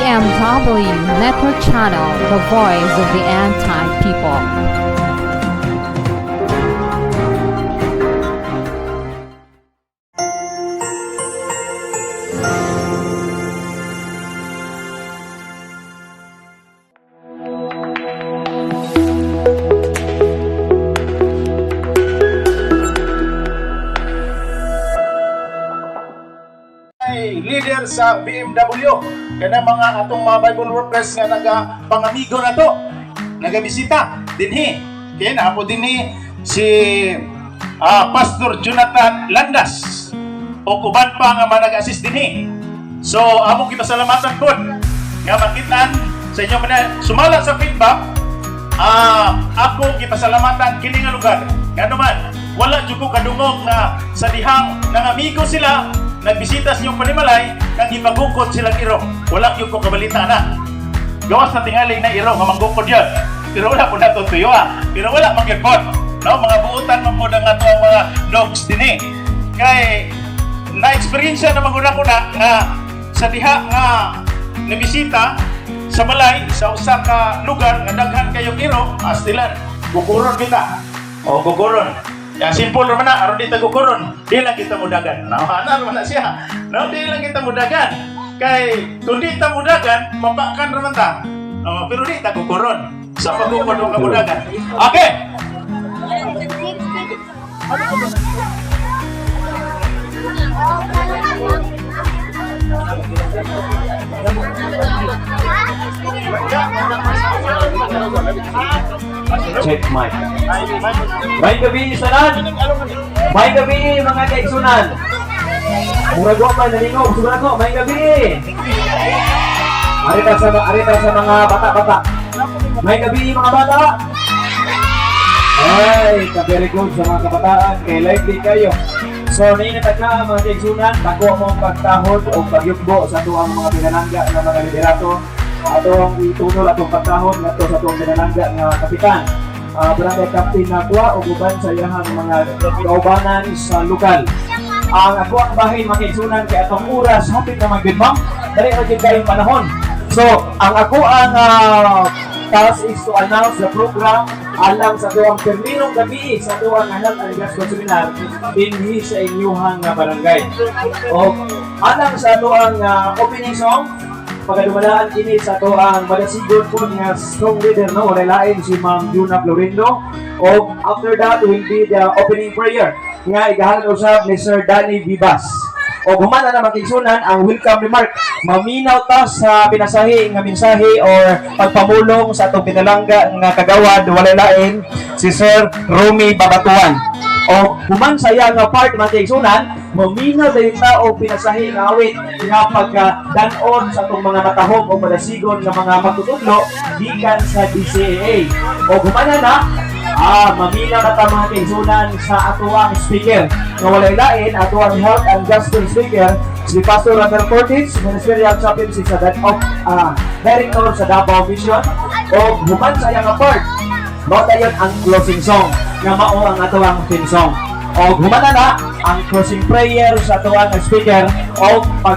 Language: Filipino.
DMW Network Channel, the voice of the anti-people. Leader sa BMW kana mga atong mga Bible workers nga pangamigo na to nagabisita dinhi kaya na ako dinhi si Pastor Jonathan Landas o uban pa nga nag-assist dinhi. So among gipasalamatan po nga makitaan sa inyo sumala sa feedback. Ako gipasalamatan kini nga lugar nga naman wala jud ko kadungog na sa dihang nangamigo sila nagbisita sa inyong panimalay, nang ipagukod silang iro. Wala yung ko kabalita na. Gawas na tingali na iro, mamangukod yun. Pero wala po natutuyo Pero wala mag-report. No? Mga buutan mo na nga ito ang mga dogs din eh. Kaya, na-experience na maguna ko na sa diha nga nabisita sa balay, sa usa ka lugar, nga daghan kayong iro, astilan. Guguron kita. O, guguron. Yang simple naman na, aron dito guguron, di lang kita mudagan. Ano naman na siya? No, di lang kita mudagan. Kay, kung di kita mudagan, mapakan naman ta. Pero di kita guguron. Sa pagkukod ng kamudagan. Okay! Check mic. May gabi isanan. May gabi mga kaigsunan. Murag wa pa nalingog sugan ako. May gabi. Arita sa mga bata-bata. May gabi mga bata. Ay, very good sa mga kabataan. Kay lively kayo. So, niinatag na mga kaigsunan. Tako mong pagtahod o pagyugbo sa tuwang mga pinalangga ng mga liderato. Atong itunol atong pagtahod ngadto sa tuwang pinalangga ng kapitan. Barangay Captain na kuha o guban sa iyahang mga kaubanan sa lokal. Ang ako ang bahin makiigsunan kay atong oras hapit na magdimang dali ra gyud kayong panahon. So ang ako ang task is to announce the program alang sa tuwang terminong gabi sa tuwang health and gastronomic seminar dinhi sa inyuhang barangay. O alang sa tuwang opening song pagadumalaan kini sa to ang madasigon po nga strong leader no wala lain si Ma'am Yuna Florindo o after that will be the opening prayer nga igahan usab ni Sir Danny Vivas o humana na makigsunan ang welcome remark maminaw ta sa pinasahi nga mensahe or pagpamulong sa atong pinalangga nga kagawad wala lain si Sir Romy Babatuan o human saya nga part makigsunan maminaw dahil tao pinasahi nga awit nga pagdanon sa itong mga matahog o malasigon ng mga matutudlo gikan sa DCAA. O gumana na, maminaw na ta mga kaigsunan sa atuang speaker. Nga walay lain, atuang health and gospel speaker, si Pastor Ramel Cortez, Ministerial Chaplaincy sa Director sa Davao Vision. O human sa iyang part, mao dayon ang closing song nga mao ang atuang theme song. O humana na ang closing prayer sa tuwang speaker o pag